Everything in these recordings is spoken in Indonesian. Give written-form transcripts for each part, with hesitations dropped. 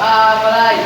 Mulai.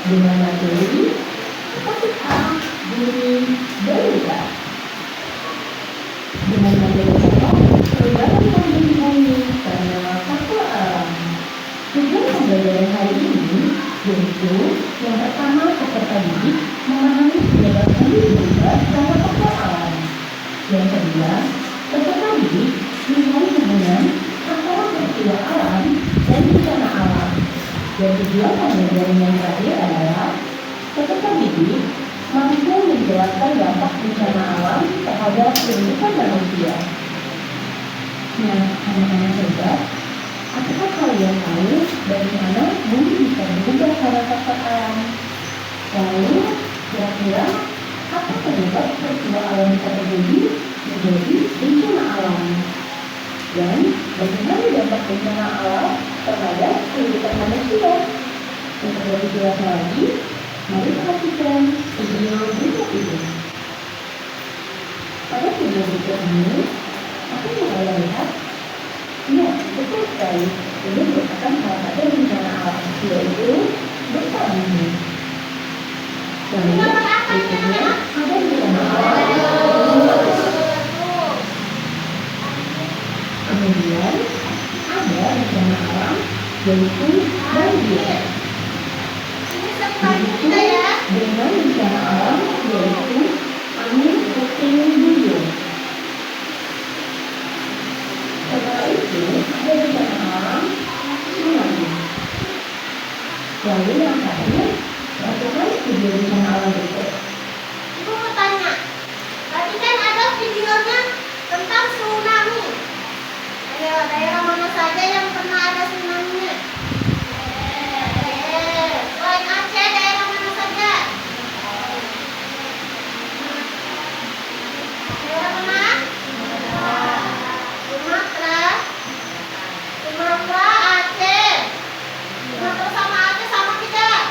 Dengan materi Ketika Bumi Berubah. Dengan materi perubahan kondisi bumi karena faktor alam. Tujuan pembelajaran hari ini yaitu yang pertama peserta didik memahami penyebab bumi berubah karena faktor alam. Yang kedua, peserta didik melihat hubungan antara peristiwa alam dan bencana alam. Dan tujuan pembelajaran yang terakhir adalah peserta didik mampu menjelaskan dampak bencana alam terhadap kehidupan manusia. Nah, anak-anak hebat, apakah kalian tahu bagaimana bumi bisa berubah karena faktor alam? Lalu, kira-kira apa penyebab peristiwa alam bisa terjadi menjadi bencana alam? Dan bagaimana dampak bencana alam terhadap kehidupan manusia? Untuk lebih jelas lagi, mari perhatikan video berikut ini. Pada video berikut ini, apa yang kalian lihat? Ya, betul Betul sekali, ini merupakan salah satu bencana alam, yaitu gempa bumi. Lalu berikutnya ada bencana alam. Kemudian ada bencana alam yaitu banjir. Dengan bencana alam yaitu angin puting beliung. Setelah itu ada bencana alam tsunami. Lalu yang terakhir, lakukan video bencana alam berikut. Ibu mau tanya, tadi kan ada videonya tentang tsunami. Daerah mana saja yang pernah ada tsunami-nya? Selain Aceh, daerah mana saja? Daerah mana? Sumatera, Aceh. Sumatera sama Aceh sama tidak?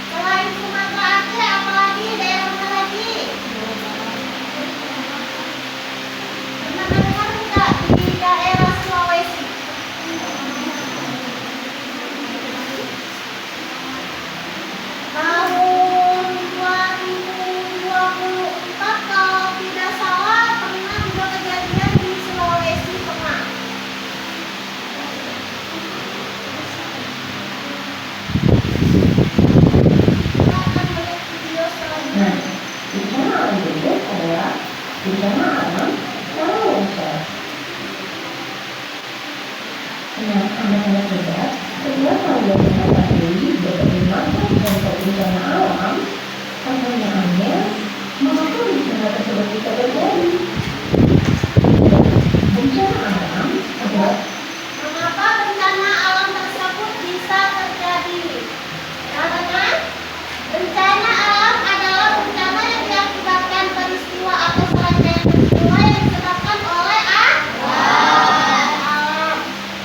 Selain Sumatera, Aceh, apalagi daerah mana lagi? Pernah dengar tidak di daerah Sulawesi? Tahun 2024 kalau tidak salah pernah juga kejadian di Sulawesi pernah. Kita akan melihat video selanjutnya. Nah, bencana alam berikut adalah bencana alam tanah longsor. Nah, anak-anak muda, setelah kalian mengetahui berbagai macam contoh bencana alam, pertanyaannya, mengapa bencana tersebut bisa terjadi? Bencana alam adalah Mengapa bencana alam tersebut bisa terjadi? Karena bencana alam adalah bencana yang diakibatkan peristiwa atau serangkaian peristiwa yang disebabkan oleh alam.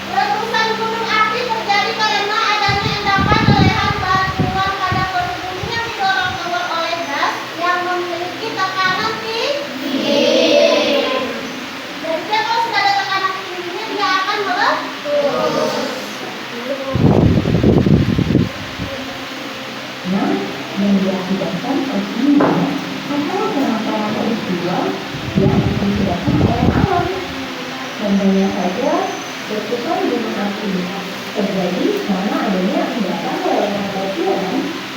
Letusan gunung api terjadi karena adanya endapan lehan batuan pada perut bumi yang didorong keluar oleh gas yang memiliki tekanan tinggi. Dan kalau sudah ada tekanan tingginya dia akan meletus. nah, yang diakibatkan peristiwa atau serangkaian peristiwa yang disebabkan oleh alam. Contohnya saja, letusan gunung api terjadi karena adanya endapan lehan batuan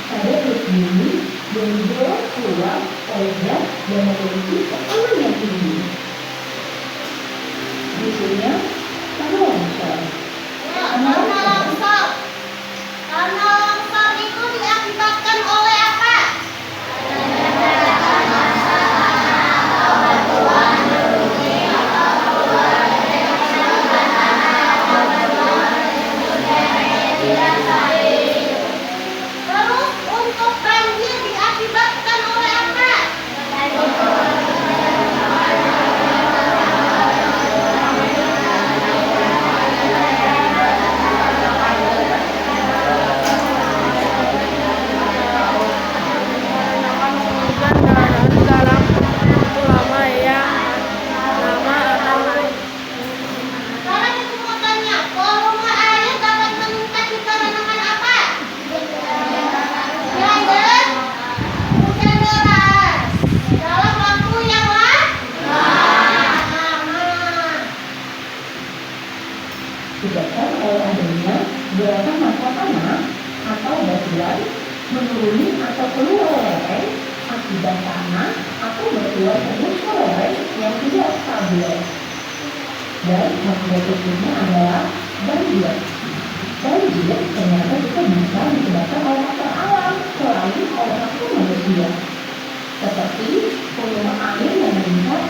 pada perut bumi yang didorong keluar oleh gas yang memiliki tekanan yang tinggi. Berikutnya, tanah longsor. Tanah longsor. Tanah longsor itu diakibatkan oleh apa? Terus untuk banjir diakibatkan oleh apa? dalam waktu lama yang lama akan naik. Sekarang ibu mau tanya, volume air dapat meningkat dikarenakan apa? Hujan deras dalam waktu yang lama. Disebabkan oleh adanya gerakan massa tanah atau batuan menuruni atau keluar lereng akibat tanah atau batuan unsur lereng yang tidak stabil. Dan yang berikutnya adalah banjir. Banjir ternyata juga bisa disebabkan oleh faktor alam selain oleh faktor manusia, seperti volume air yang meningkat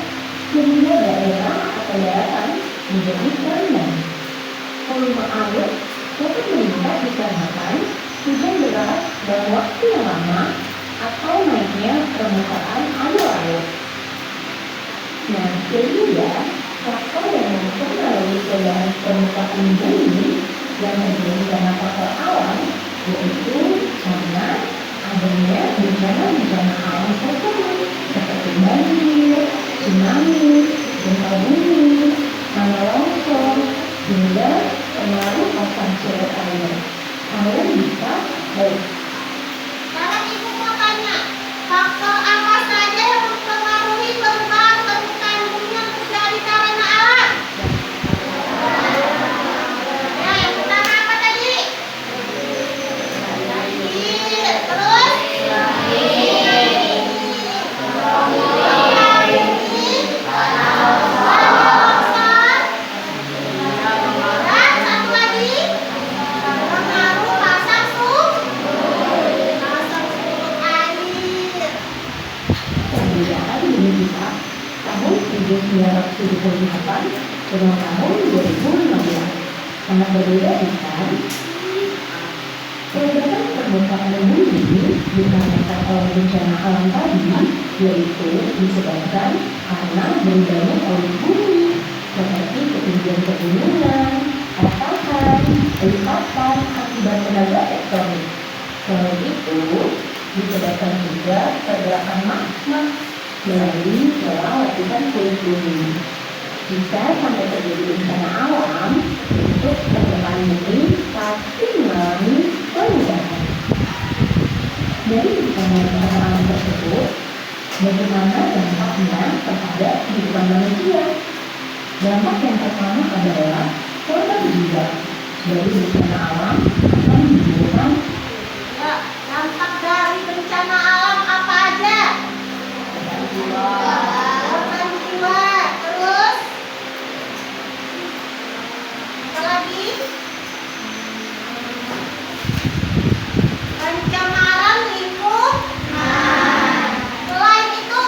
sehingga daerah atau daratan menjadi kering. Volume air dapat meningkat dikarenakan hujan deras dalam waktu yang lama atau naiknya permukaan air laut. Nah, sehingga faktor yang mempengaruhi perubahan permukaan bumi yang terjadi karena faktor alam yaitu karena adanya bencana-bencana alam tersebut seperti seperti banjir, tsunami, gempa bumi, tanah longsor, hingga pengaruh pasang surut air. Kalian bisa baik. Sekarang ibu mau tanya, faktor apa saja yang mempengaruhi perubahan permukaan bumi yang terjadi karena alam? Ya, yang pertama apa tadi? Banjir. Terus? Dan satu lagi, pengaruh pasang surut air. Perbedaan ini bisa tahun 1978 dengan tahun 2015 sangat berbeda bukan? Perbedaan permukaan bumi dikarenakan oleh bencana alam tadi, yaitu disebabkan karena berubahnya orbit bumi, seperti ketinggian pegunungan, patahan, lipatan akibat tenaga tektonik. Selain itu, disebabkan juga pergerakan magma melalui pola lapisan kulit bumi. Jika sampai terjadi bencana alam, untuk permukaan bumi pasti mengalami perubahan. Dari bencana alam tersebut, bagaimana dampaknya terhadap kehidupan manusia? Dampak yang pertama adalah korban jiwa. Dari bencana alam akan menimbulkan Ya, dampak dari bencana alam apa aja? Korban jiwa. Terus? Apa lagi? Pencemaran lingkungan. Selain itu?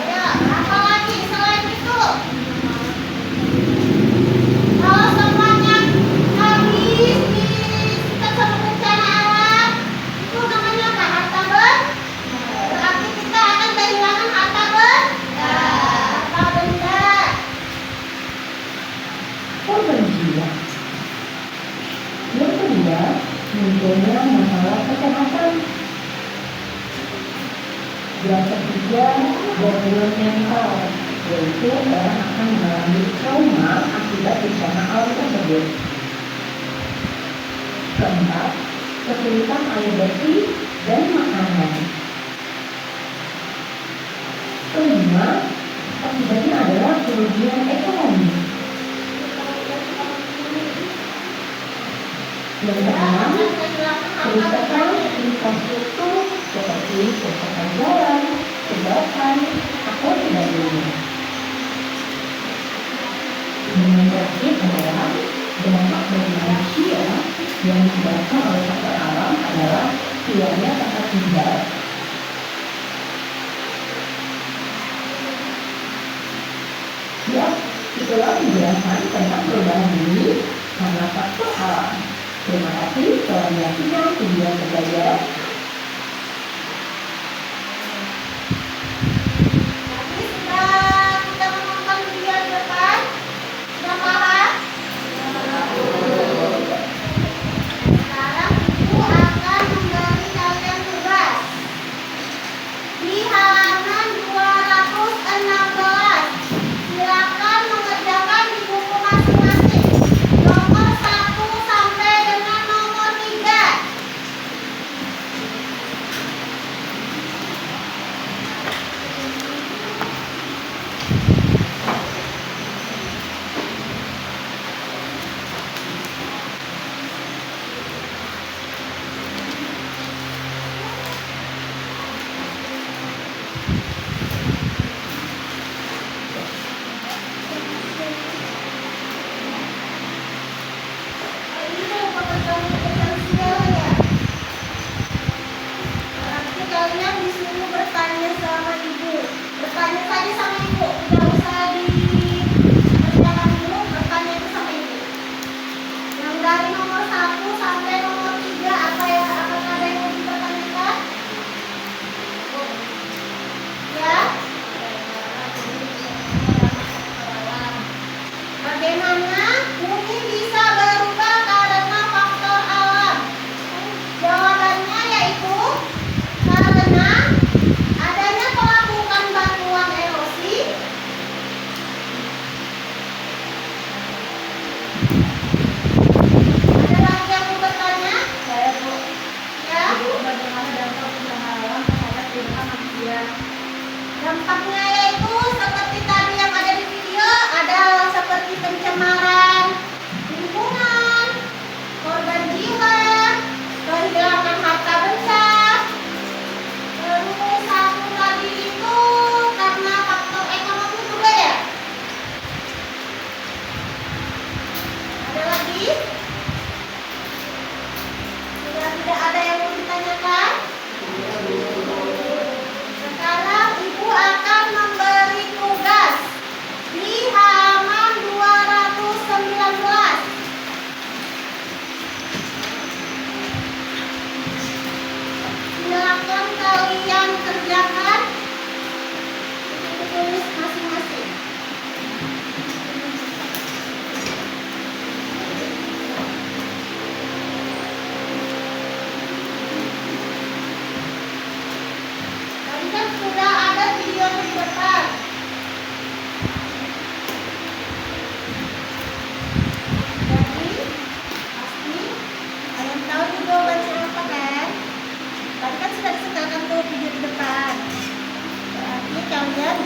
Ya, apa lagi selain itu? Kalau semuanya habis disikat sama bencana alam, itu namanya apa? Harta berarti kita akan kehilangan harta benda. korban jiwa. Yang kedua, munculnya masalah kesehatan. Yang ketiga, gangguan mental, yaitu orang akan mengalami trauma akibat bencana alam tersebut. Keempat, kesulitan air bersih dan makanan. Kelima, akibatnya adalah kerugian ekonomi. Yang keenam, kerusakan infrastruktur seperti kerusakan jalan, jembatan, atau sebagainya. Dan yang terakhir adalah dampak bagi manusia yang disebabkan oleh faktor alam adalah hilangnya tempat tinggal. Ya, itulah penjelasan tentang perubahan bumi karena faktor alam. Terima kasih telah menyaksikan video pembelajaran. Tadi sudah kita menonton video depan. Sudah paham? Sekarang ibu akan memberi kalian tugas di halaman 216. Silakan mengerjakan di buku masing-masing. Nomor 1 sampai dengan nomor 3.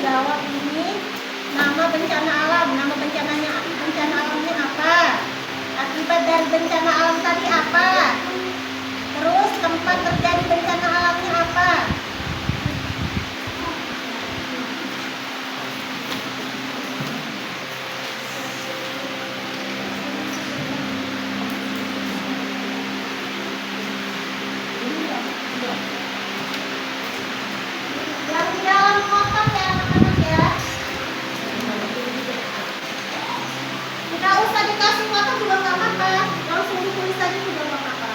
jawab ini nama bencana alam. Nama bencana alamnya apa? Akibat dari bencana alam tadi apa? Terus tempat terjadi bencana alamnya apa? Yang di dalam kotak ya anak-anak ya. Tidak usah dikasih kotak juga nggak apa-apa. Langsung ditulis saja juga nggak apa-apa.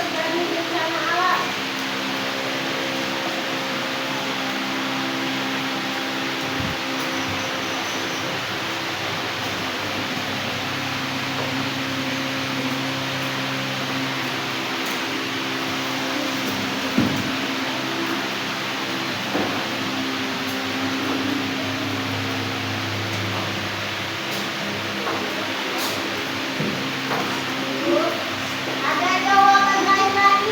terjadi bencana alam. Ada jawaban lain lagi?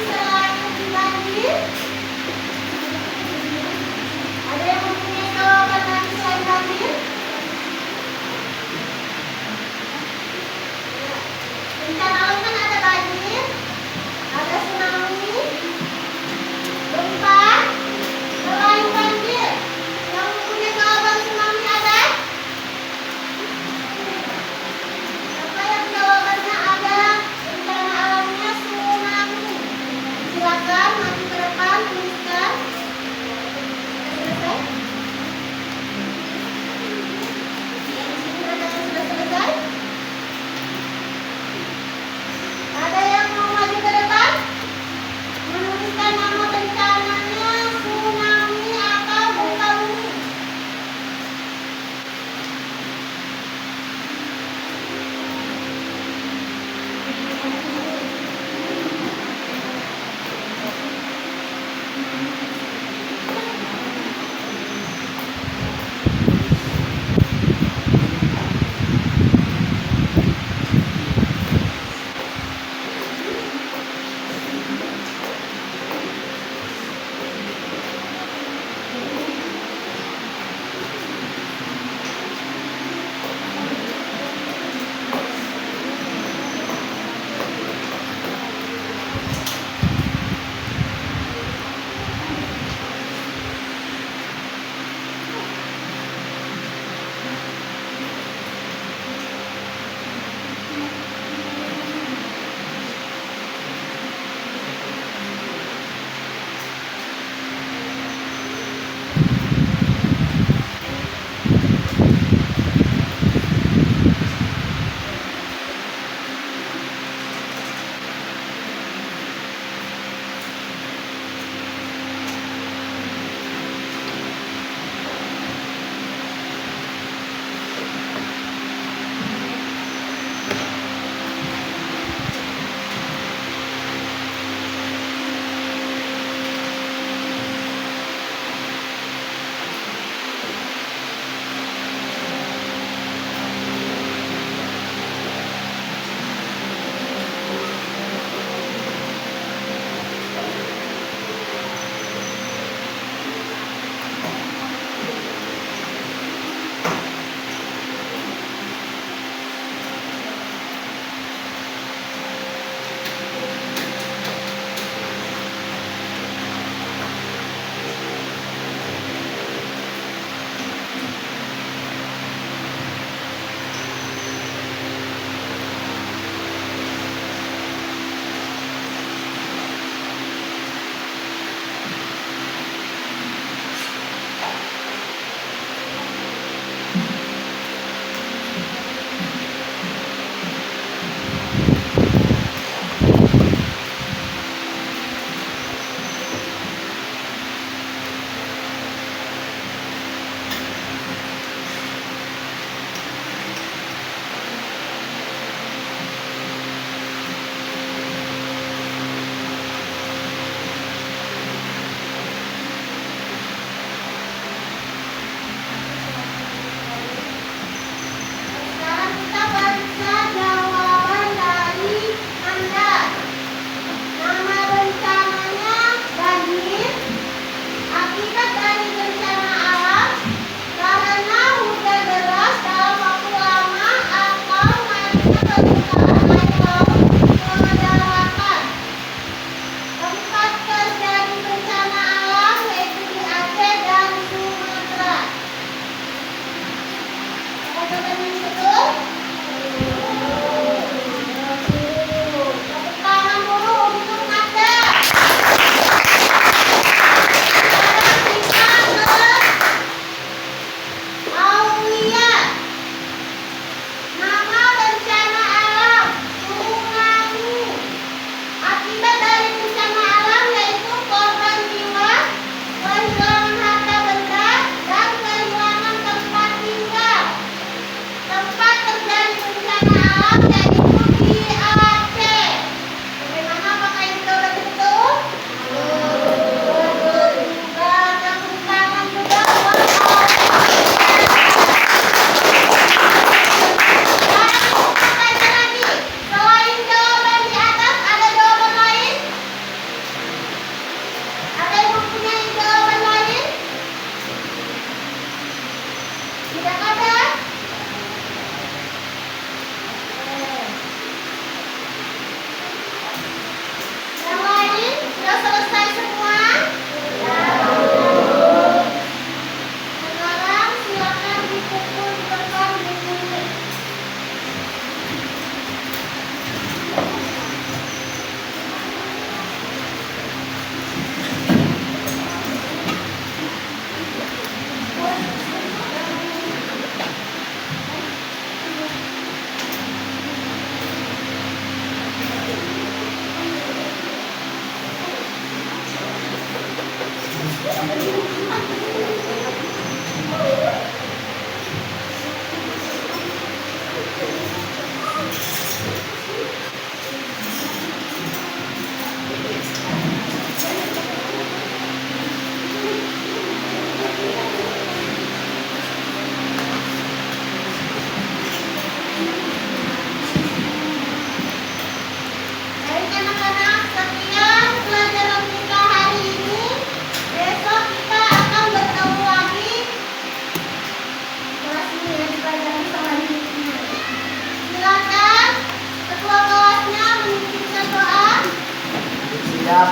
Siap.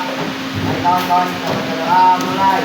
Mari kawan-kawan kita berdoa mulai.